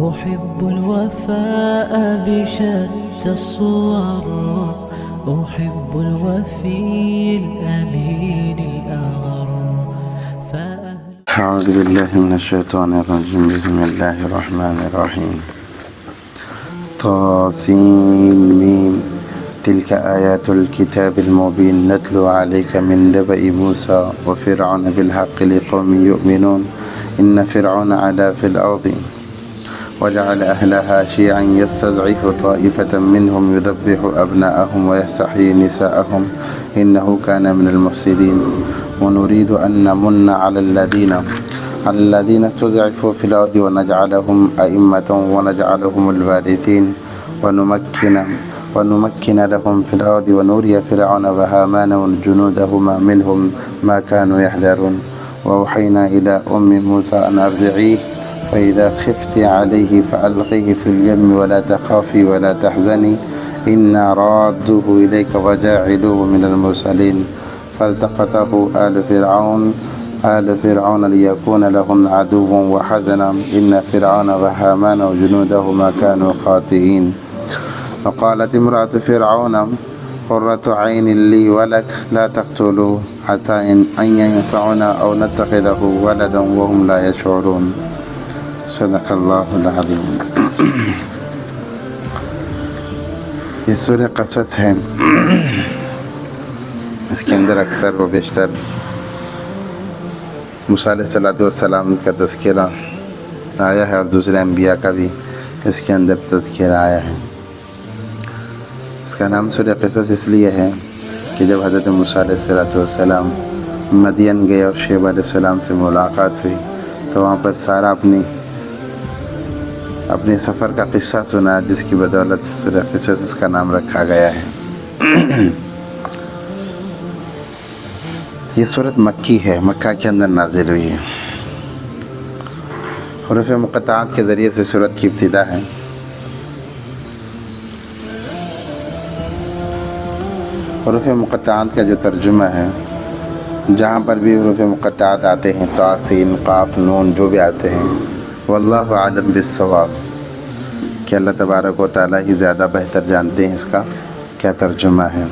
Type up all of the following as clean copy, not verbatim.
أحب الوفاء بشتى الصور، أحب الوفي الأمين الأغر. أعوذ بالله من الشيطان الرجيم. بسم الله الرحمن الرحيم. طاسين تلك آيات الكتاب المبين نتلو عليك من نبأ موسى وفرعون بالحق لقوم يؤمنون. إن فرعون علا في الأرض وجعل أهلها شيعا يستضعف طائفة منهم يذبح أبناءهم ويستحيي نساءهم إنه كان من المفسدين. ونريد أن نمن على الذين استضعفوا في الأرض ونجعلهم أئمة ونجعلهم الوارثين ونمكن لهم في الأرض ونري فرعون وهامان وجنودهما منهم ما كانوا يحذرون. وأوحينا إلى أم موسى أن أرضعيه فإذا خفت عليه فألقيه في اليم ولا تخافي ولا تحزني إنا رادوه إليك وجاعلوه من المرسلين. فالتقطه آل فرعون ليكون لهم عدوا وحزنا إن فرعون وهامان وجنودهما كانوا خاطئين. وقالت امرأة فرعون قرة عين لي ولك لا تقتلوا عسى أن ينفعنا أو نتخذه ولدا وهم لا يشعرون. صدق اللہ العظیم. یہ سورہ قصص ہے. اس کے اندر اکثر و بیشتر موسیٰ علیہ السلام کا تذکرہ آیا ہے اور دوسرے انبیاء کا بھی اس کے اندر تذکرہ آیا ہے. اس کا نام سورہ قصص اس لیے ہے کہ جب حضرت موسیٰ علیہ السلام مدین گئے اور شعیب علیہ السلام سے ملاقات ہوئی تو وہاں پر سارا اپنے سفر کا قصہ سنا، جس کی بدولت سورہ قصص اس کا نام رکھا گیا ہے. یہ سورت مکی ہے، مکہ کے اندر نازل ہوئی ہے. حروف مقطعات کے ذریعے سے سورت کی ابتدا ہے. حروف مقطعات کا جو ترجمہ ہے، جہاں پر بھی حروف مقطعات آتے ہیں، طا سین قاف نون جو بھی آتے ہیں، واللہ عالم بالصواب، کہ اللہ تبارک و تعالیٰ ہی زیادہ بہتر جانتے ہیں اس کا کیا ترجمہ ہے.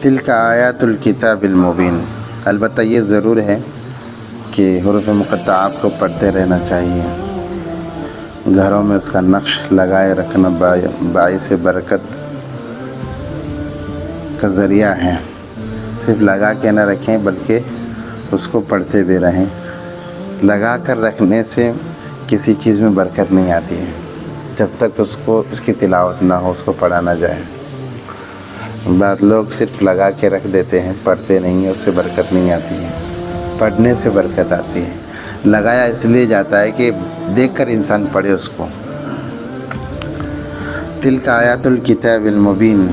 تلک آیات الکتاب المبین. البتہ یہ ضرور ہے کہ حروف مقطعات کو پڑھتے رہنا چاہیے. گھروں میں اس کا نقش لگائے رکھنا باعث برکت کا ذریعہ ہے. صرف لگا کے نہ رکھیں بلکہ اس کو پڑھتے بھی رہیں. لگا کر رکھنے سے کسی چیز میں برکت نہیں آتی ہے جب تک اس کی تلاوت نہ ہو، اس کو پڑھا نہ جائے. بعض لوگ صرف لگا کے رکھ دیتے ہیں، پڑھتے نہیں ہیں، اس سے برکت نہیں آتی ہے. پڑھنے سے برکت آتی ہے. لگایا اس لیے جاتا ہے کہ دیکھ کر انسان پڑھے اس کو. تلک آیات الکتاب المبین.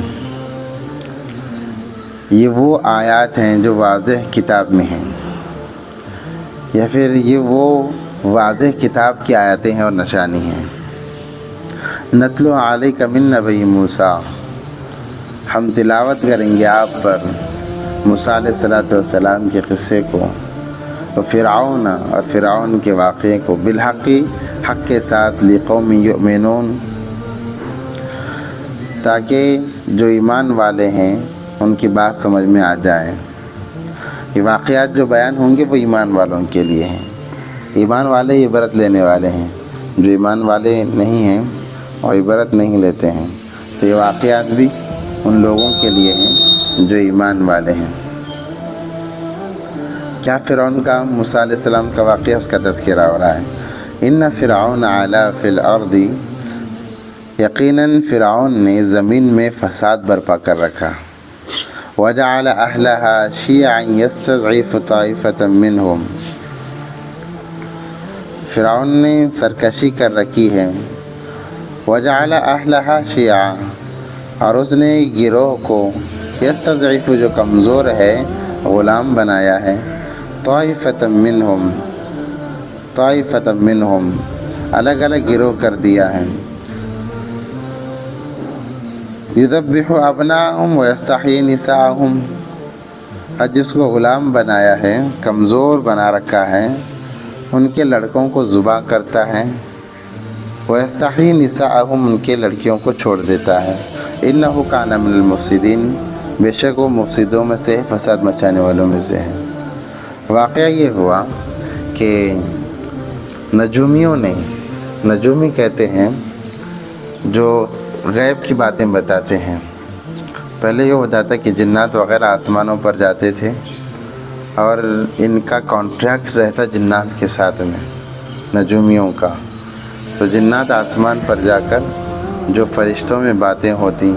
یہ وہ آیات ہیں جو واضح کتاب میں ہیں، یا پھر یہ وہ واضح کتاب کی آیاتیں ہیں اور نشانی ہیں. نتلو علیک من نبأ موسیٰ. ہم تلاوت کریں گے آپ پر موسیٰ علیہ السلام کے قصے کو، اور فرعون کے واقعے کو، بالحق حق کے ساتھ، لقوم یؤمنون تاکہ جو ایمان والے ہیں ان کی بات سمجھ میں آ جائے. یہ واقعات جو بیان ہوں گے وہ ایمان والوں کے لیے ہیں. ایمان والے عبرت لینے والے ہیں. جو ایمان والے نہیں ہیں اور عبرت نہیں لیتے ہیں تو یہ واقعات بھی ان لوگوں کے لیے ہیں جو ایمان والے ہیں. کیا فرعون کا موسیٰ علیہ السلام کا واقعہ اس کا تذکرہ ہو رہا ہے. ان فرعون علا فی الارض. یقیناً فرعون نے زمین میں فساد برپا کر رکھا. وجعل اہلها شیعا یستضعف طائفة منهم. فرعون نے سرکشی کر رکھی ہے. وجعل اہلها شیعا. اور اس نے گروہ کو یستضعف جو کمزور ہے غلام بنایا ہے. طائفة منهم الگ الگ گروہ کر دیا ہے. یذبح ابناءهم ویستحیی نساءهم. اور جس کو غلام بنایا ہے، کمزور بنا رکھا ہے، ان کے لڑکوں کو ذبح کرتا ہے، وَيَسْتَحْيِي نِسَاءَهُمْ ان کے لڑکیوں کو چھوڑ دیتا ہے، إِنَّهُ كَانَ مِنَ الْمُفْسِدِينَ بے شک وہ مفسدوں میں سے، فساد مچانے والوں میں سے ہے۔ واقعہ یہ ہوا کہ نجومیوں نے، نجومی کہتے ہیں جو غیب کی باتیں بتاتے ہیں، پہلے یہ بتاتا کہ جنات وغیرہ آسمانوں پر جاتے تھے اور ان کا کانٹریکٹ رہتا جنات کے ساتھ میں، نجومیوں کا، تو جنات آسمان پر جا کر جو فرشتوں میں باتیں ہوتی،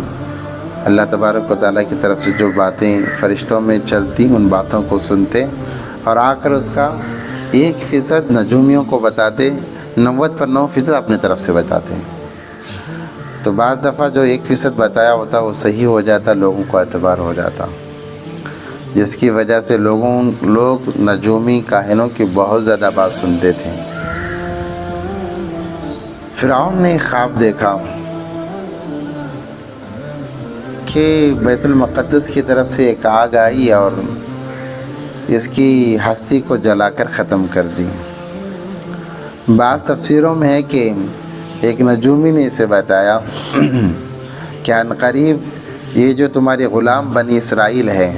اللہ تبارک و تعالیٰ کی طرف سے جو باتیں فرشتوں میں چلتی، ان باتوں کو سنتے اور آ کر اس کا 1% نجومیوں کو بتاتے، 90% اپنے طرف سے بتاتے۔ تو بعض دفعہ جو 1% بتایا ہوتا وہ صحیح ہو جاتا، لوگوں کو اعتبار ہو جاتا، جس کی وجہ سے لوگ نجومی کاہنوں کی بہت زیادہ بات سنتے تھے۔ فرعون نے خواب دیکھا کہ بیت المقدس کی طرف سے ایک آگ آئی اور اس کی ہستی کو جلا کر ختم کر دی۔ بعض تفسیروں میں ہے کہ ایک نجومی نے اسے بتایا کہ عنقریب یہ جو تمہارے غلام بنی اسرائیل ہے،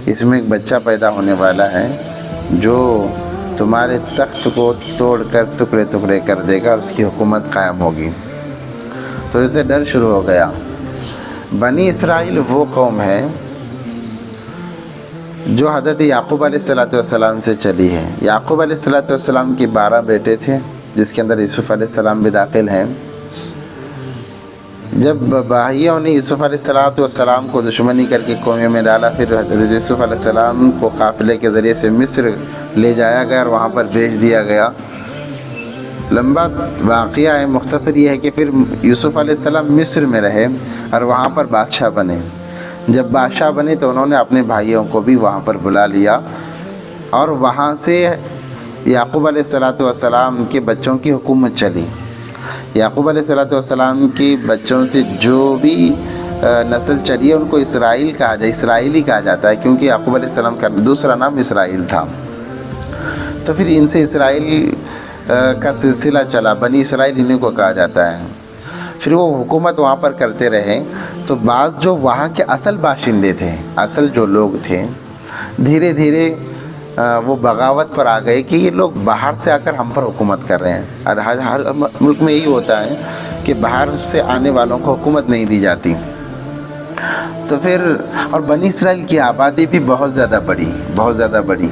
اس میں ایک بچہ پیدا ہونے والا ہے جو تمہارے تخت کو توڑ کر ٹکڑے ٹکڑے کر دے گا اور اس کی حکومت قائم ہوگی۔ تو اسے ڈر شروع ہو گیا۔ بنی اسرائیل وہ قوم ہے جو حضرت یعقوب علیہ السلام سے چلی ہے۔ یعقوب علیہ السلام کے 12 بیٹے تھے، جس کے اندر یوسف علیہ السلام بھی داخل ہیں۔ جب بھائیوں نے یوسف علیہ السلام کو دشمنی کر کے کنویں میں ڈالا، پھر حضرت یوسف علیہ السلام کو قافلے کے ذریعے سے مصر لے جایا گیا اور وہاں پر بھیج دیا گیا۔ لمبا واقعہ ہے، مختصر یہ ہے کہ پھر یوسف علیہ السلام مصر میں رہے اور وہاں پر بادشاہ بنے۔ جب بادشاہ بنے تو انہوں نے اپنے بھائیوں کو بھی وہاں پر بلا لیا اور وہاں سے یعقوب علیہ السلام کے بچوں کی حکومت چلی۔ یعقوب علیہ السلام کے بچوں سے جو بھی نسل چلی ہے ان کو اسرائیلی کہا جاتا ہے، کیونکہ یعقوب علیہ السلام کا دوسرا نام اسرائیل تھا۔ تو پھر ان سے اسرائیل کا سلسلہ چلا، بنی اسرائیل انہیں کو کہا جاتا ہے۔ پھر وہ حکومت وہاں پر کرتے رہے، تو بعض جو وہاں کے اصل باشندے تھے، اصل جو لوگ تھے، دھیرے دھیرے وہ بغاوت پر آ گئے کہ یہ لوگ باہر سے آ کر ہم پر حکومت کر رہے ہیں۔ اور ہر ملک میں یہی ہوتا ہے کہ باہر سے آنے والوں کو حکومت نہیں دی جاتی۔ تو پھر اور بنی اسرائیل کی آبادی بھی بہت زیادہ بڑی۔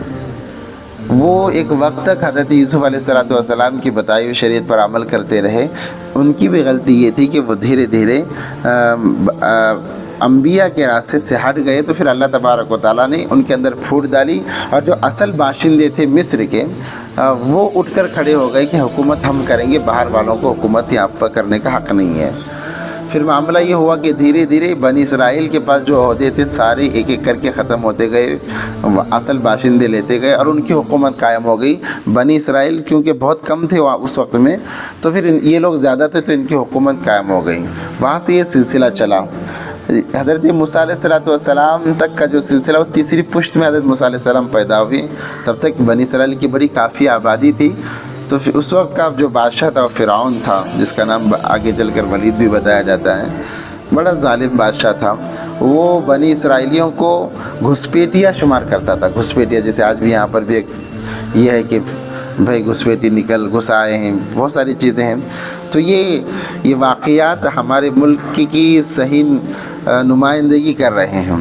وہ ایک وقت تک حضرت یوسف علیہ السلام کی بتائی ہوئی شریعت پر عمل کرتے رہے۔ ان کی بھی غلطی یہ تھی کہ وہ دھیرے دھیرے انبیاء کے راستے سے ہٹ گئے، تو پھر اللہ تبارک و تعالیٰ نے ان کے اندر پھوٹ ڈالی اور جو اصل باشندے تھے مصر کے، وہ اٹھ کر کھڑے ہو گئے کہ حکومت ہم کریں گے، باہر والوں کو حکومت یہاں پر کرنے کا حق نہیں ہے۔ پھر معاملہ یہ ہوا کہ دھیرے دھیرے بنی اسرائیل کے پاس جو عہدے تھے سارے ایک ایک کر کے ختم ہوتے گئے، اصل باشندے لیتے گئے اور ان کی حکومت قائم ہو گئی۔ بنی اسرائیل کیونکہ بہت کم تھے اس وقت میں، تو پھر یہ لوگ زیادہ تھے تو ان کی حکومت قائم ہو گئی۔ وہاں سے یہ سلسلہ چلا۔ حضرت موسیٰ علیہ السلام تک کا جو سلسلہ، وہ تیسری پشت میں حضرت موسیٰ علیہ السلام پیدا ہوئے۔ تب تک بنی اسرائیل کی بڑی کافی آبادی تھی۔ تو اس وقت کا جو بادشاہ تھا وہ فرعون تھا، جس کا نام آگے چل کر ولید بھی بتایا جاتا ہے۔ بڑا ظالم بادشاہ تھا۔ وہ بنی اسرائیلیوں کو گھسپیٹیا شمار کرتا تھا۔ گھسپیٹیا جیسے آج بھی یہاں پر بھی ایک یہ ہے کہ بھائی گھسپیٹی نکل گھس آئے ہیں، بہت ساری چیزیں ہیں۔ تو یہ واقعات ہمارے ملک کی صحیح نمائندگی کر رہے ہیں۔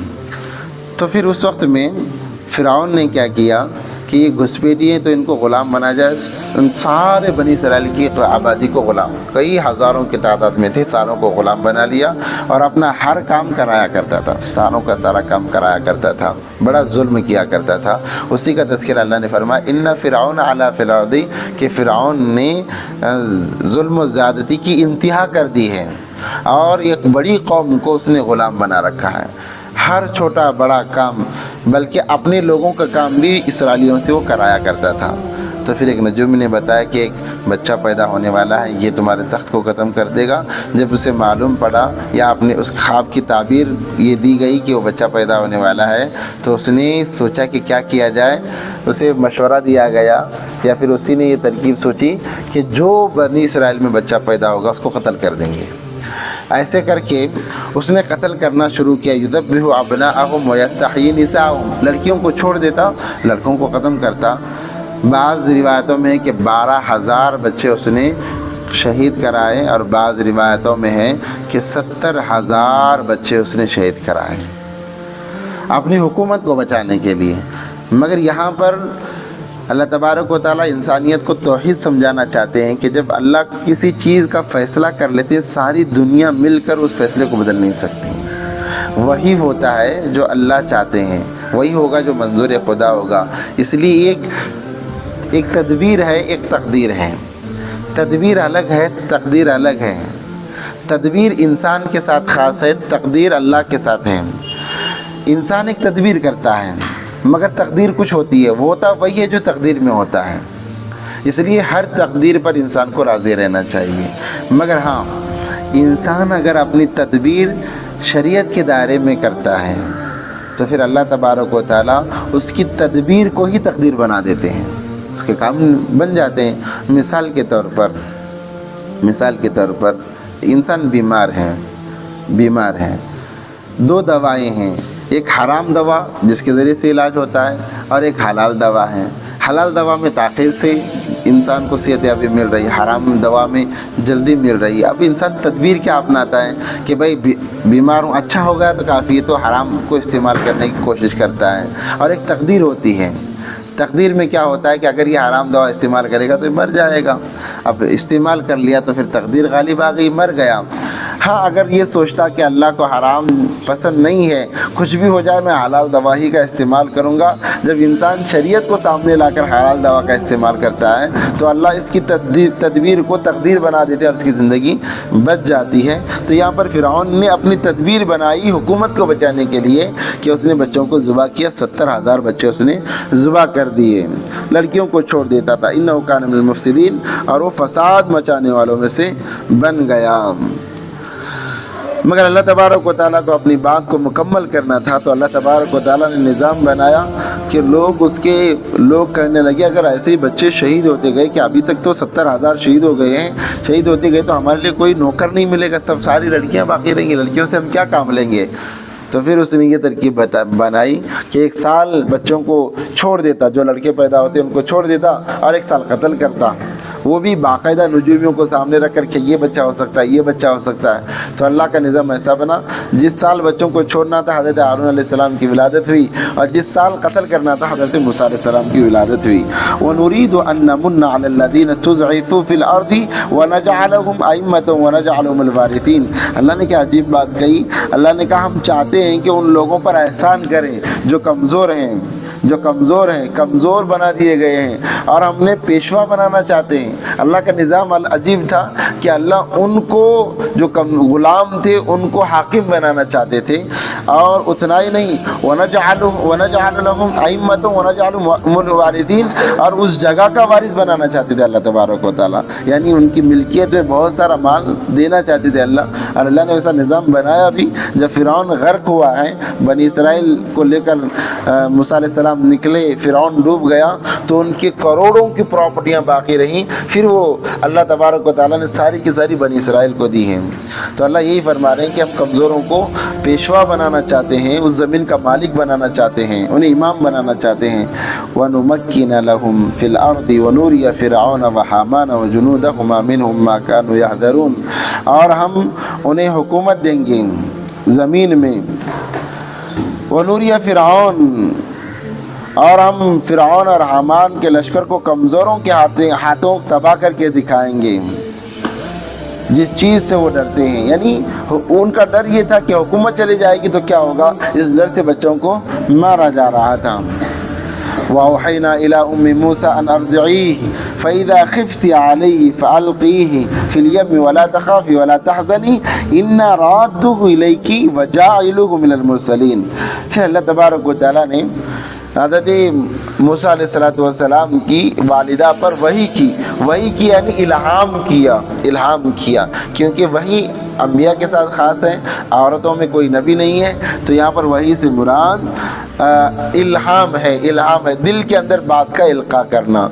تو پھر اس وقت میں فرعون نے کیا کیا کہ یہ گھسپیٹی ہیں تو ان کو غلام بنا جائے۔ ان سارے بنی اسرائیل کی آبادی کو غلام، کئی ہزاروں کی تعداد میں تھے، ساروں کو غلام بنا لیا اور اپنا ہر کام کرایا کرتا تھا، ساروں کا سارا کام کرایا کرتا تھا، بڑا ظلم کیا کرتا تھا۔ اسی کا تذکرہ اللہ نے فرمایا ان فرعون علا فی الارض، کہ فرعون نے ظلم و زیادتی کی انتہا کر دی ہے اور ایک بڑی قوم کو اس نے غلام بنا رکھا ہے۔ ہر چھوٹا بڑا کام، بلکہ اپنے لوگوں کا کام بھی اسرائیلیوں سے وہ کرایا کرتا تھا۔ تو پھر ایک نجوم نے بتایا کہ ایک بچہ پیدا ہونے والا ہے، یہ تمہارے تخت کو ختم کر دے گا۔ جب اسے معلوم پڑا یا اپنے اس خواب کی تعبیر یہ دی گئی کہ وہ بچہ پیدا ہونے والا ہے، تو اس نے سوچا کہ کیا کیا جائے۔ اسے مشورہ دیا گیا یا پھر اسی نے یہ ترکیب سوچی کہ جو بنی اسرائیل میں بچہ پیدا ہوگا اس کو قتل کر دیں گے۔ ایسے کر کے اس نے قتل کرنا شروع کیا، یذبح ابناءہم ویستحیی نساءہم، لڑکیوں کو چھوڑ دیتا، لڑکوں کو ختم کرتا۔ بعض روایتوں میں ہے کہ 12,000 بچے اس نے شہید کرائے، اور بعض روایتوں میں ہے کہ 70,000 بچے اس نے شہید کرائے اپنی حکومت کو بچانے کے لیے۔ مگر یہاں پر اللہ تبارک و تعالیٰ انسانیت کو توحید سمجھانا چاہتے ہیں کہ جب اللہ کسی چیز کا فیصلہ کر لیتے ہیں، ساری دنیا مل کر اس فیصلے کو بدل نہیں سکتی۔ وہی ہوتا ہے جو اللہ چاہتے ہیں، وہی ہوگا جو منظور خدا ہوگا۔ اس لیے ایک تدبیر ہے، ایک تقدیر ہے۔ تدبیر الگ ہے، تقدیر الگ ہے۔ تدبیر انسان کے ساتھ خاص ہے، تقدیر اللہ کے ساتھ ہے۔ انسان ایک تدبیر کرتا ہے مگر تقدیر کچھ ہوتی ہے، وہ ہوتا وہی ہے جو تقدیر میں ہوتا ہے۔ اس لیے ہر تقدیر پر انسان کو راضی رہنا چاہیے۔ مگر ہاں، انسان اگر اپنی تدبیر شریعت کے دائرے میں کرتا ہے تو پھر اللہ تبارک و تعالیٰ اس کی تدبیر کو ہی تقدیر بنا دیتے ہیں، اس کے کام بن جاتے ہیں۔ مثال کے طور پر انسان بیمار ہے، 2 دوائیں ہیں، ایک حرام دوا جس کے ذریعے سے علاج ہوتا ہے، اور ایک حلال دوا ہے۔ حلال دوا میں تاخیر سے انسان کو صحت یابی مل رہی ہے، حرام دوا میں جلدی مل رہی ہے۔ اب انسان تدبیر کیا اپناتا ہے کہ بھائی بیمار ہوں، اچھا ہو گیا تو کافی ہے، تو حرام کو استعمال کرنے کی کوشش کرتا ہے۔ اور ایک تقدیر ہوتی ہے، تقدیر میں کیا ہوتا ہے کہ اگر یہ حرام دوا استعمال کرے گا تو یہ مر جائے گا۔ اب استعمال کر لیا تو پھر تقدیر غالب آ گئی، مر گیا۔ ہاں، اگر یہ سوچتا کہ اللہ کو حرام پسند نہیں ہے، کچھ بھی ہو جائے میں حلال دوا ہی کا استعمال کروں گا، جب انسان شریعت کو سامنے لا کر حلال دوا کا استعمال کرتا ہے تو اللہ اس کی تدبیر کو تقدیر بنا دیتے ہیں اور اس کی زندگی بچ جاتی ہے۔ تو یہاں پر فرعون نے اپنی تدبیر بنائی حکومت کو بچانے کے لیے کہ اس نے بچوں کو ذبح کیا، 70,000 بچے اس نے ذبح کر دیے، لڑکیوں کو چھوڑ دیتا تھا۔ انہ کان من المفسدین، اور وہ فساد مچانے والوں میں سے بن گیا۔ مگر اللہ تبارک و تعالیٰ کو اپنی بات کو مکمل کرنا تھا، تو اللہ تبارک و تعالیٰ نے نظام بنایا کہ لوگ کہنے لگے اگر ایسے ہی بچے شہید ہوتے گئے کہ ابھی تک تو 70,000 شہید ہو گئے ہیں، شہید ہوتے گئے تو ہمارے لیے کوئی نوکر نہیں ملے گا، ساری لڑکیاں باقی رہیں گی، لڑکیوں سے ہم کیا کام لیں گے؟ تو پھر اس نے یہ ترکیب بنائی کہ 1 سال بچوں کو چھوڑ دیتا، جو لڑکے پیدا ہوتے ان کو چھوڑ دیتا، اور 1 سال قتل کرتا، وہ بھی باقاعدہ نجومیوں کو سامنے رکھ کر کہ یہ بچہ ہو سکتا ہے، یہ بچہ ہو سکتا ہے۔ تو اللہ کا نظام ایسا بنا، جس سال بچوں کو چھوڑنا تھا حضرت ہارون علیہ السلام کی ولادت ہوئی، اور جس سال قتل کرنا تھا حضرت موسیٰ علیہ السلام کی ولادت ہوئی۔ وَنُرِيدُ أَن نَّمُنَّ عَلَى الَّذِينَ اسْتُضْعِفُوا فِي الْأَرْضِ وَنَجْعَلَهُمْ أَئِمَّةً وَنَجْعَلَهُمُ الْوَارِثِينَ۔ اللہ نے کیا عجیب بات کہی، اللہ نے کہا ہم چاہتے ہیں کہ ان لوگوں پر احسان کریں جو کمزور ہیں، کمزور بنا دیے گئے ہیں، اور ہم نے پیشوا بنانا چاہتے ہیں۔ اللہ کا نظام عجیب تھا کہ اللہ ان کو جو غلام تھے ان کو حاکم بنانا چاہتے تھے، اور اتنا ہی نہیں، وَنَجْعَلُ لَهُمْ أَئِمَّةً وَنَجْعَلُهُمُ الْوَارِثِينَ، اور اس جگہ کا وارث بنانا چاہتے تھے اللہ تبارک و تعالیٰ، یعنی ان کی ملکیت میں بہت سارا مال دینا چاہتے تھے اللہ۔ اور اللہ نے ایسا نظام بنایا بھی۔ جب فرعون غرق ہوا ہے، بنی اسرائیل کو لے کر موسیٰ علیہ السلام نکلے، فرعون ڈوب گیا، تو ان کے کروڑوں کی پراپرٹیاں باقی رہیں، پھر وہ اللہ تبارک و تعالیٰ نے ساری کی ساری بنی اسرائیل کو دی ہیں۔ تو اللہ یہی فرما رہے ہیں کہ ہم کمزوروں کو پیشوا بنانا چاہتے ہیں، اس زمین کا مالک بنانا چاہتے ہیں، انہیں امام بنانا چاہتے ہیں۔ وَنُمَكِّنَ لَهُمْ فِي الْأَرْضِ وَنُرِيَ فِرْعَوْنَ وَحَامَانَ وَجُنُودَهُمَا مِنْهُمْ مَا كَانُوا يَحْذَرُونَ، اور ہم انہیں حکومت دیں گے زمین میں۔ وَنُرِيَ فِرْعَوْنَ، اور ہم فرعون اور حامان کے لشکر کو کمزوروں کے ہاتھوں تباہ کر کے دکھائیں گے، جس چیز سے وہ ڈرتے ہیں۔ یعنی ان کا ڈر یہ تھا کہ حکومت چلی جائے گی تو کیا ہوگا، اس ڈر سے بچوں کو مارا جا رہا تھا۔ وَأَوْحَيْنَا إِلَىٰ أُمِّ مُوسَىٰ أَنْ أَرْضِعِيهِ فَإِذَا خِفْتِ عَلَيْهِ فَأَلْقِيهِ فِي الْيَمِّ وَلَا تَخَافِي وَلَا تَحْزَنِي إِنَّا رَادُّوهُ إِلَيْكِ وَجَاعِلُوهُ مِنَ الْمُرْسَلِينَ۔ پھر اللہ تبارک و تعالیٰ نے حضرت موسیٰ علیہ السلام کی والدہ پر وحی کی یعنی الہام کیا کیونکہ وحی انبیاء کے ساتھ خاص ہے، عورتوں میں کوئی نبی نہیں ہے، تو یہاں پر وحی سے مراد الہام ہے دل کے اندر بات کا القاء کرنا۔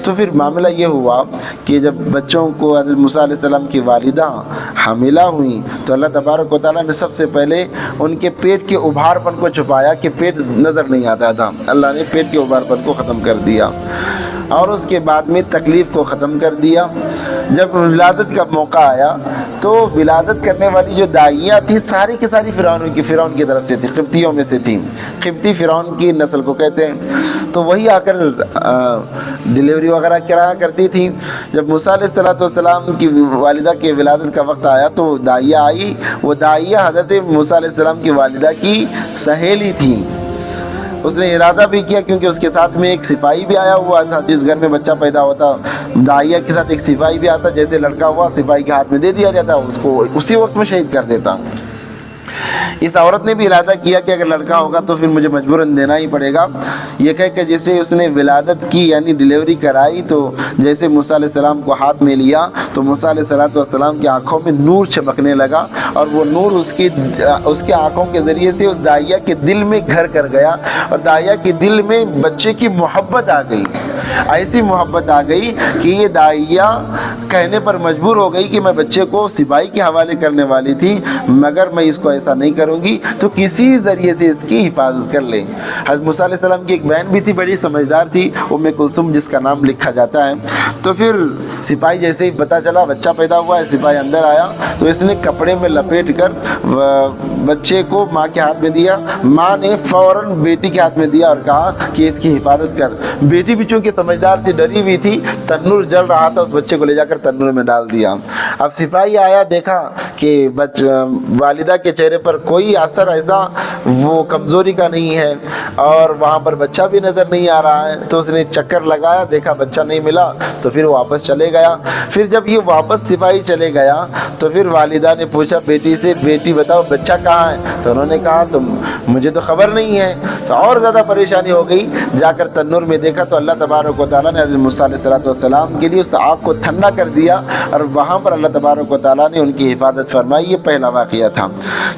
تو پھر معاملہ یہ ہوا کہ جب بچوں کو حضرت موسیٰ علیہ السلام کی والدہ حاملہ ہوئیں تو اللہ تبارک و تعالیٰ نے سب سے پہلے ان کے پیٹ کے ابھار پن کو چھپایا کہ پیٹ نظر نہیں آتا تھا، اللہ نے پیٹ کے ابھار پن کو ختم کر دیا، اور اس کے بعد میں تکلیف کو ختم کر دیا۔ جب ولادت کا موقع آیا تو ولادت کرنے والی جو دائیاں تھیں ساری کی ساری فرعون کی طرف سے تھی، قبطیوں میں سے تھیں، قبطی فرعون کی نسل کو کہتے ہیں، تو وہی آ کر ڈلیوری وغیرہ کرایا کرتی تھیں۔ جب موسیٰ علیہ السلام کی والدہ کے ولادت کا وقت آیا تو دائیہ آئی، وہ دائیہ حضرت موسیٰ علیہ السلام کی والدہ کی سہیلی تھی۔ اس نے ارادہ بھی کیا کیونکہ اس کے ساتھ میں ایک سپاہی بھی آیا ہوا تھا، جس گھر میں بچہ پیدا ہوتا دائیہ کے ساتھ ایک سپاہی بھی آتا، جیسے لڑکا ہوا سپاہی کے ہاتھ میں دے دیا جاتا، اس کو اسی وقت میں شہید کر دیتا۔ اس عورت نے بھی ارادہ کیا کہ اگر لڑکا ہوگا تو پھر مجھے مجبوراً دینا ہی پڑے گا، یہ کہہ کہ جیسے اس نے ولادت کی یعنی ڈلیوری کرائی تو جیسے موسیٰ علیہ السلام کو ہاتھ میں لیا تو موسیٰ علیہ السلام کی آنکھوں میں نور چمکنے لگا، اور وہ نور اس کے آنکھوں کے ذریعے سے اس دائیہ کے دل میں گھر کر گیا، اور دائیہ کے دل میں بچے کی محبت آ گئی، ایسی محبت آ گئی کہ یہ دائیہ کہنے پر مجبور ہو گئی کہ میں بچے کو سپاہی کے حوالے کرنے والی تھی، مگر میں اس کو ایسا نہیں کروں گی، تو کسی ذریعے سے اس کی حفاظت کر لیں۔ حضرت موسیٰ علیہ السلام کی ایک بہن بھی تھی، بڑی سمجھدار تھی، کلثوم جس کا نام لکھا جاتا ہے۔ تو پھر سپاہی جیسے ہی پتہ چلا بچہ پیدا ہوا ہے، سپاہی اندر آیا تو اس نے کپڑے میں لپیٹ کر بچے کو ماں کے ہاتھ میں دیا، ماں نے فوراً بیٹی کے ہاتھ میں دیا اور کہا کہ اس کی حفاظت کر۔ بیٹی بھی چونکہ سمجھدار تھی، ڈری ہوئی تھی، تنور جل رہا تھا، اس بچے کو لے جا کر تنور میں ڈال دیا۔ اب سپاہی آیا، دیکھا کہ والدہ کے چہرے پر کوئی اثر ایسا وہ کمزوری کا نہیں ہے اور وہاں پر بچہ بھی نظر نہیں آ رہا ہے، تو اس نے چکر لگایا، دیکھا بچہ نہیں ملا تو پھر واپس چلے گیا۔ پھر جب یہ واپس سپاہی چلے گیا تو پھر والدہ نے پوچھا بیٹی سے، بیٹی بتاؤ بچہ کہاں ہے؟ تو انہوں نے کہا مجھے تو خبر نہیں ہے۔ تو اور زیادہ پریشانی ہو گئی، جا کر تنور میں دیکھا تو اللہ تبارک و تعالیٰ نے حضرت موسیٰ علیہ السلام کے لیے اس آگ کو ٹھنڈا کر دیا، اور وہاں پر اللہ تبارک و تعالیٰ نے ان کی حفاظت فرمائی۔ یہ پہلا واقعہ تھا۔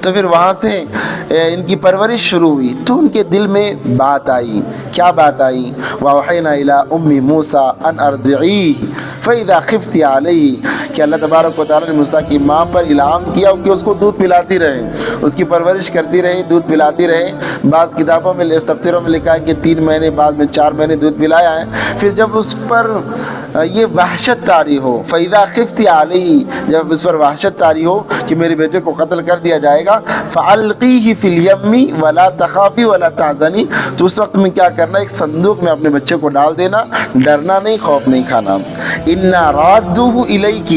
تو پھر وہاں سے ان کی پرورش شروع ہوئی تو ان کے دل میں بات آئی۔ کیا بات آئی؟ وَأَوْحَيْنَا إِلَىٰ أُمِّ مُوسَىٰ أَنْ أَرْضِعِيهِ فَإِذَا خِفْتِ عَلَيْهِ، کہ اللہ تبارک و تعالیٰ نے موسیٰ کی ماں پر الہام کیا کہ اس کو دودھ پلاتی رہے، اس کی پرورش کرتی رہے، دودھ پلاتی رہے۔ بعض کتابوں میں تفسیروں میں لکھا ہے کہ 3 مہینے، بعد میں 4 مہینے دودھ پلایا ہے۔ پھر جب اس پر یہ وحشت طاری ہو، فَإِذَا خِفْتِ عَلَيْهِ، جب اس پر وحشت طاری ہو کہ میرے بیٹے کو قتل کر دیا جائے گا، فَأَلْقِيهِ فِي الْيَمِّ وَلَا تَخَافِي وَلَا تَحْزَنِي، تو اس وقت میں کیا کرنا، ایک صندوق میں اپنے بچے کو ڈال دینا، ڈرنا نہیں، خوف نہیں کھانا۔ إِنَّا رَادُّوهُ إِلَيْكِ،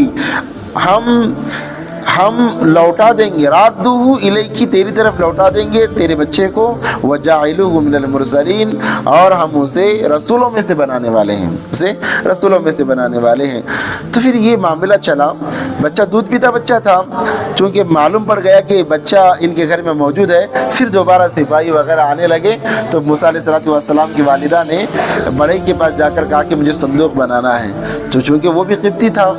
ہم لوٹا دیں گے، رَادُّوهُ إِلَيْكِ، تیری طرف لوٹا دیں گے تیرے بچے کو، وَجَاعِلُوهُ مِنَ الْمُرْسَلِينَ، اور ہم اسے رسولوں میں سے بنانے والے ہیں، تو پھر یہ معاملہ چلا۔ بچہ دودھ پیتا بچہ تھا، چونکہ معلوم پڑ گیا کہ بچہ ان کے گھر میں موجود ہے، پھر دوبارہ سپاہی وغیرہ آنے لگے، تو موسیٰ علیہ السلام کی والدہ نے بڑے کے پاس جا کر کہا کہ مجھے صندوق بنانا ہے، تو چونکہ وہ بھی قبطی تھا،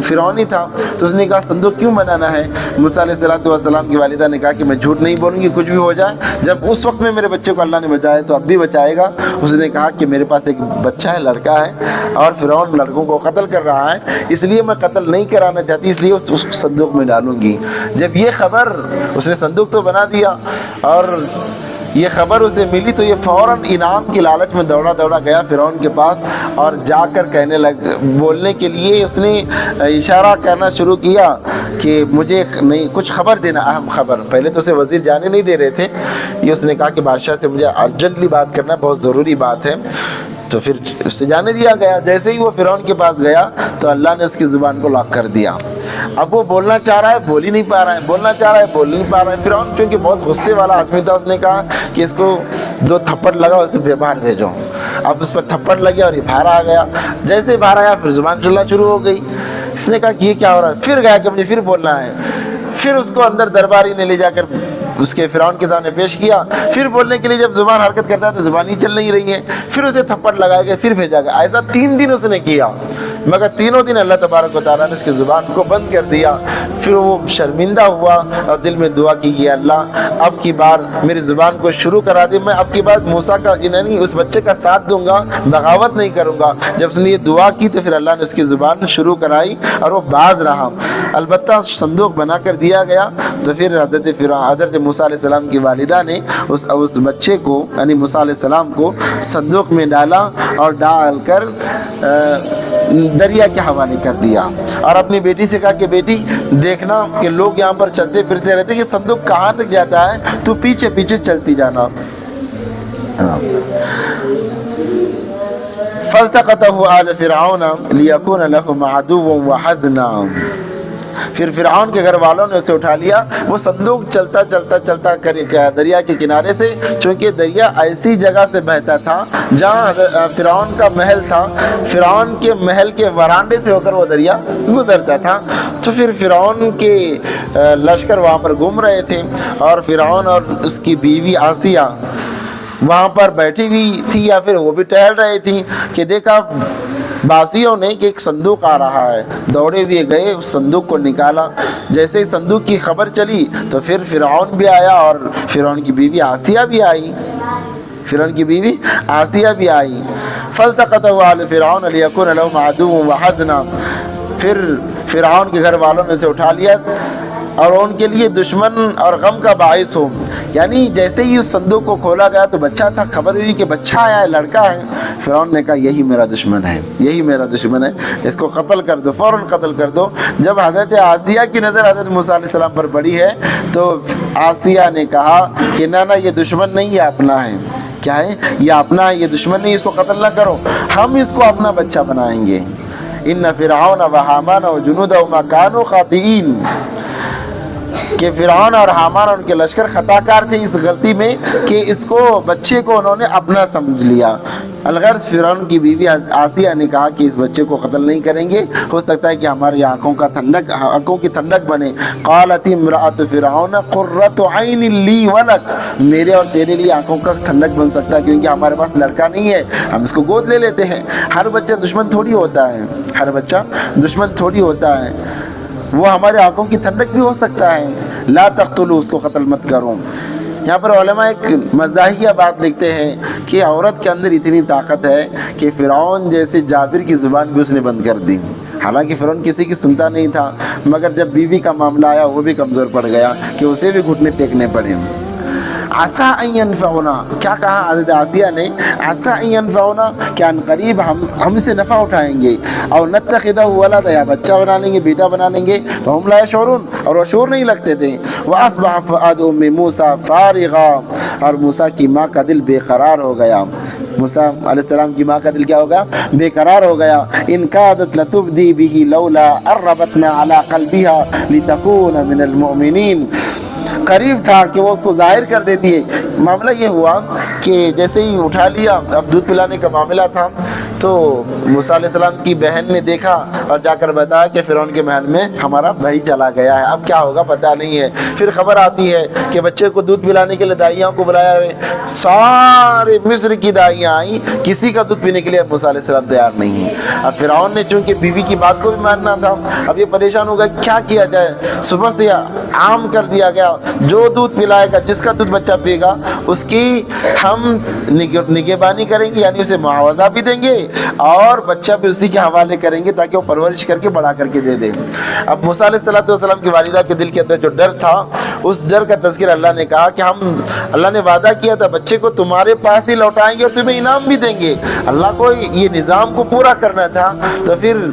فرعونی تھا، تو اس نے کہا صندوق کیوں بنانا ہے؟ موسیٰ علیہ السلام کی والدہ نے کہا کہ میں جھوٹ نہیں بولوں گی، کچھ بھی ہو جائے، جب اس وقت میں میرے بچے کو اللہ نے بچایا تو اب بھی بچائے گا۔ اس نے کہا کہ میرے پاس ایک بچہ ہے، لڑکا ہے، اور فرعون لڑکوں کو قتل کر رہا ہے، اس لیے میں قتل نہیں کرانا چاہتی، اس لیے اس صندوق میں ڈالوں گی۔ جب یہ خبر، اس نے صندوق تو بنا دیا، اور یہ خبر اسے ملی تو یہ فوراً انعام کی لالچ میں دوڑا گیا فرعون کے پاس، اور جا کر بولنے کے لیے اس نے اشارہ کرنا شروع کیا کہ مجھے نہیں کچھ خبر دینا، اہم خبر۔ پہلے تو اسے وزیر جانے نہیں دے رہے تھے، یہ اس نے کہا کہ بادشاہ سے مجھے ارجنٹلی بات کرنا، بہت ضروری بات ہے، تو پھر اس سے جانے دیا گیا۔ جیسے ہی وہ فرعون کے پاس گیا تو اللہ نے اس کی زبان کو لاک کر دیا۔ اب وہ بولنا چاہ رہا ہے، بول ہی نہیں پا رہا ہے، بولنا چاہ رہا ہے، بول نہیں پا رہا ہے۔ فرعون چونکہ بہت غصے والا آدمی تھا، اس نے کہا کہ اس کو 2 تھپڑ لگا، اسے باہر بھیجو۔ اب اس پر تھپڑ لگیا اور یہ باہر آ گیا۔ جیسے ہی باہر آیا پھر زبان چلنا شروع ہو گئی۔ اس نے کہا کہ یہ کیا ہو رہا ہے؟ پھر گیا کہ مجھے پھر بولنا ہے۔ پھر اس کو اندر درباری نے لے جا کر اس کے فرعون کے سامنے پیش کیا. پھر بولنے کے لیے جب زبان حرکت کرتا ہے تو زبان ہی چل نہیں رہی ہے. پھر اسے تھپڑ لگایا گیا, پھر بھیجا گیا. ایسا 3 دن اس نے کیا, مگر تینوں دن اللہ تبارک و تعالیٰ نے اس کی زبان کو بند کر دیا. پھر وہ شرمندہ ہوا اور دل میں دعا کی کہ اللہ اب کی بار میری زبان کو شروع کرا دی, میں اب کی بار موسیٰ کا یعنی اس بچے کا ساتھ دوں گا, بغاوت نہیں کروں گا. جب اس نے یہ دعا کی تو پھر اللہ نے اس کی زبان شروع کرائی اور وہ باز رہا. البتہ صندوق بنا کر دیا گیا تو پھر حضرت موسیٰ علیہ السلام کی والدہ نے اس بچے کو یعنی موسیٰ علیہ السلام کو صندوق میں ڈالا اور ڈال کر دریا کے حوالے کر دیا, اور اپنی بیٹی سے کہا کہ بیٹی دیکھنا کہ لوگ یہاں پر چلتے پھرتے رہتے کہ صندوق کہاں تک جاتا ہے, تو پیچھے پیچھے چلتی جانا. فَالْتَقَطَهُ آلُ فِرْعَوْنَ لِيَكُونَ لَهُمْ عَدُوًّا وَحَزْنًا. پھر فرعون کے گھر والوں نے اسے اٹھا لیا. وہ صندوق چلتا چلتا چلتا دریا کے کنارے سے, چونکہ دریا ایسی جگہ سے بہتا تھا جہاں فرعون کا محل تھا, فرعون کے محل کے ورانڈے سے ہو کر وہ دریا گزرتا تھا. تو پھر فرعون کے لشکر وہاں پر گھوم رہے تھے, اور فرعون اور اس کی بیوی آسیہ وہاں پر بیٹھی ہوئی تھی, یا پھر وہ بھی ٹہل رہی تھی کہ دیکھا باسیوں نے کہ ایک صندوق آ رہا ہے. دوڑے ہوئے گئے, اس صندوق کو نکالا. جیسے ہی صندوق کی خبر چلی تو پھر فرعون بھی آیا اور فرعون کی بیوی آسیہ بھی آئی. فَالْتَقَطَهُ آلُ فِرْعَوْنَ لِيَكُونَ لَهُمْ عَدُوًّا وَحَزْنًا. پھر فرعون کے گھر والوں نے اسے اٹھا لیا اور ان کے لیے دشمن اور غم کا باعث ہو. یعنی جیسے ہی اس صندوق کو کھولا گیا تو بچہ تھا, خبر ہوئی کہ بچہ آیا ہے, لڑکا ہے. فرعون نے کہا یہی میرا دشمن ہے, یہی میرا دشمن ہے, اس کو قتل کر دو, فوراً قتل کر دو. جب حضرت آسیہ کی نظر حضرت موسیٰ علیہ السلام پر پڑی ہے تو آسیہ نے کہا کہ نہ یہ دشمن نہیں, یہ اپنا ہے. کیا ہے؟ یہ اپنا ہے, یہ دشمن نہیں, اس کو قتل نہ کرو, ہم اس کو اپنا بچہ بنائیں گے. ان فرعون وحامان وجنودہما کانوا خاطئین. کہ فرعون اور حامان اور ان کے لشکر خطا کار تھے اس غلطی میں کہ اس کو بچے کو انہوں نے اپنا سمجھ لیا. الغرض فرعون کی بیوی آسیہ نے کہا کہ اس بچے کو قتل نہیں کریں گے, ہو سکتا ہے کہ ہماری آنکھوں کی ٹھنڈک بنے. قالت امرأۃ فرعون قرۃ عین لی ولک. میرے اور تیرے لیے آنکھوں کا ٹھنڈک بن سکتا ہے کیونکہ ہمارے پاس لڑکا نہیں ہے, ہم اس کو گود لے لیتے ہیں. ہر بچہ دشمن تھوڑی ہوتا ہے, ہر بچہ دشمن تھوڑی ہوتا ہے, وہ ہمارے آنکھوں کی ٹھنڈک بھی ہو سکتا ہے. لا تقتلوا, اس کو قتل مت کرو. یہاں پر علماء ایک مزاحیہ بات لکھتے ہیں کہ عورت کے اندر اتنی طاقت ہے کہ فرعون جیسے جابر کی زبان بھی اس نے بند کر دی. حالانکہ فرعون کسی کی سنتا نہیں تھا, مگر جب بیوی کا معاملہ آیا وہ بھی کمزور پڑ گیا کہ اسے بھی گھٹنے ٹیکنے پڑے. عسیٰ ان ینفعنا, کیا کہا حضرت آسیہ نے؟ عسیٰ ان ینفعنا, کیا ان قریب ہم سے نفع اٹھائیں گے, اور نتخذہ ولدا, یا بچہ بنا لیں گے, بیٹا بنا لیں گے. فہم لا یشعرون, اور وہ شعور نہیں لگتے تھے. واصبح فؤاد ام موسیٰ فارغا, اور موسیٰ کی ماں کا دل بے قرار ہو گیا. موسیٰ علیہ السلام کی ماں کا دل کیا ہو گیا؟ بے قرار ہو گیا. ان کادت لتبدی به لولا اربتنا على قلبها لتكون من المؤمنین. قریب تھا کہ وہ اس کو ظاہر کر دیتی ہے. معاملہ یہ ہوا کہ جیسے ہی اٹھا لیا, اب دودھ پلانے کا معاملہ تھا, تو موسیٰ علیہ السلام کی بہن نے دیکھا اور جا کر بتایا کہ فرعون کے محل میں ہمارا بھائی چلا گیا ہے, اب کیا ہوگا پتہ نہیں ہے. پھر خبر آتی ہے کہ بچے کو دودھ پلانے کے لیے دائیاں کو بلایا ہوئے, سارے مصر کی دائیاں آئیں, کسی کا دودھ پینے کے لیے موسیٰ علیہ السلام تیار نہیں ہے. اب فرعون نے چونکہ بیوی کی بات کو بھی ماننا تھا, اب یہ پریشان ہو گیا کیا کیا جائے. صبح سے عام کر دیا گیا, جو دودھ پلائے گا, جس کا دودھ بچہ پیے گا, اس کی ہم نگہبانی کریں گے, یعنی اسے معاوضہ بھی دیں گے اور بچہ بھی اسی کے حوالے کریں گے تاکہ وہ پرورش کر کے بڑا کر کے دے دے. اب موسیٰ علیہ السلام کی والدہ کے دل کے اندر جو ڈر تھا, اس ڈر کا تذکرہ اللہ نے کہا کہ اللہ نے وعدہ کیا تھا بچے کو تمہارے پاس ہی لوٹائیں گے اور تمہیں انعام بھی دیں گے. اللہ کو یہ نظام کو پورا کرنا تھا. تو پھر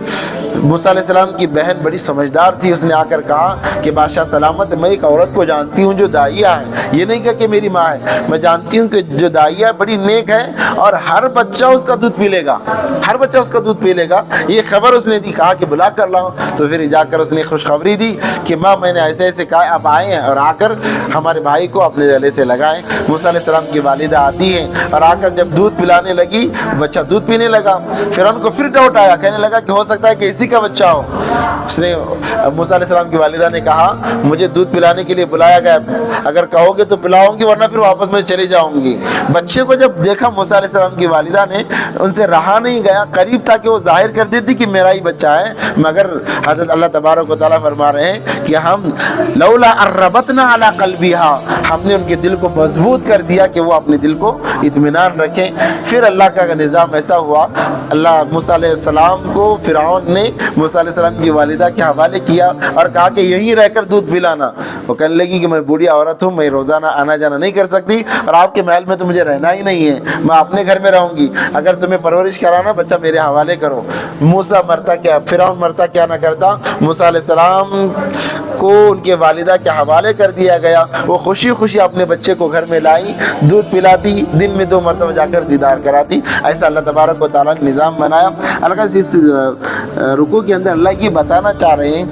موسیٰ علیہ السلام کی بہن بڑی سمجھدار تھی, اس نے آ کر کہا کہ بادشاہ سلامت, میں ایک عورت کو جانتی ہوں جو داعیہ ہے. یہ نہیں کہا کہ میری ماں ہے, میں جانتی ہوں کہ جو داعیہ بڑی نیک ہے اور ہر بچہ اس کا دودھ پی لے گا. ہر بچہ اس کا دودھ پی لے گا، یہ خبر اس نے دی، کہا کہ بلا کر لاؤ، تو پھر جا کر اس نے خوشخبری دی کہ ماں میں نے ایسے ایسے کہا، اب آئے ہیں اور آ کر ہمارے بھائی کو اپنے گلے سے لگائیں۔ موسیٰ علیہ السلام کی والدہ آتی ہیں اور آ کر جب دودھ پلانے لگی، بچہ دودھ پینے لگا، فرعون کو پھر ڈاؤٹ آیا، کہنے لگا کہ ہو سکتا ہے کہ اسی کا بچہ ہو۔ اس نے موسیٰ علیہ السلام کی والدہ نے کہا مجھے دودھ پلانے کے لیے بلایا گیا، اگر کہو گے تو پلاؤں گی ورنہ پھر واپس میں چلی جاؤں گی۔ بچے کو جب دیکھا موسیٰ علیہ السلام کی والدہ نے، ان سے رہا نہیں گیا، قریب تھا کہ وہ ظاہر کر دیتی کہ میرا ہی بچہ ہے، مگر حضرت اللہ تبارک و تعالیٰ فرما رہے ہیں کہ ہم لولا اربتنا علی قلبها، ہم نے ان کے دل کو مضبوط کر دیا کہ وہ اپنے دل کو اطمینان رکھیں۔ پھر اللہ کا نظام ایسا ہوا، اللہ موسیٰ علیہ السلام کو فرعون نے موسیٰ علیہ السلام کی والدہ کے حوالے کیا اور کہا کہ یہیں رہ کر دودھ پلانا۔ وہ کہنے لگی کہ میں بوڑھی عورت ہوں، میں روزانہ آنا جانا نہیں کر سکتی، اور آپ کے محل میں تو مجھے رہنا ہی نہیں ہے، میں اپنے گھر میں رہوں گی، اگر تمہیں پرورش کرانا بچہ میرے حوالے کرو۔ موسیٰ مرتا کیا، فرعون مرتا کیا نہ کرتا، موسیٰ علیہ السلام کو ان کے والدہ کے حوالے کر دیا گیا۔ وہ خوشی خوشی اپنے بچے کو گھر میں لائی، دودھ پلاتی، دن میں 2 مرتبہ جا کر دیدار کراتی۔ ایسا اللہ تبارک و تعالیٰ نے نظام بنایا۔ اللہ اس رکوع کے اندر اللہ یہ بتانا چاہ رہے ہیں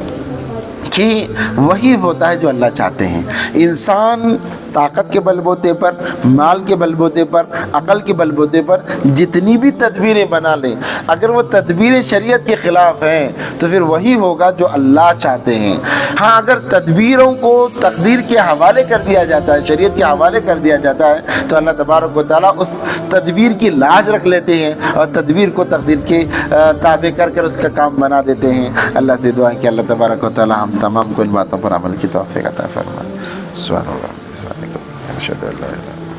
کہ وہی ہوتا ہے جو اللہ چاہتے ہیں۔ انسان طاقت کے بل بوتے پر، مال کے بل بوتے پر، عقل کے بل بوتے پر جتنی بھی تدبیریں بنا لیں، اگر وہ تدبیریں شریعت کے خلاف ہیں تو پھر وہی ہوگا جو اللہ چاہتے ہیں۔ ہاں اگر تدبیروں کو تقدیر کے حوالے کر دیا جاتا ہے، شریعت کے حوالے کر دیا جاتا ہے، تو اللہ تبارک و تعالیٰ اس تدبیر کی لاج رکھ لیتے ہیں اور تدبیر کو تقدیر کے تابع کر کر اس کا کام بنا دیتے ہیں۔ اللہ سے دعا ہے کہ اللہ تبارک و تعالیٰ ہم تمام کو ان باتوں پر عمل کی توفیق عطا فرمائے۔ سبحان اللہ، اشہد ان لا الہ الا اللہ۔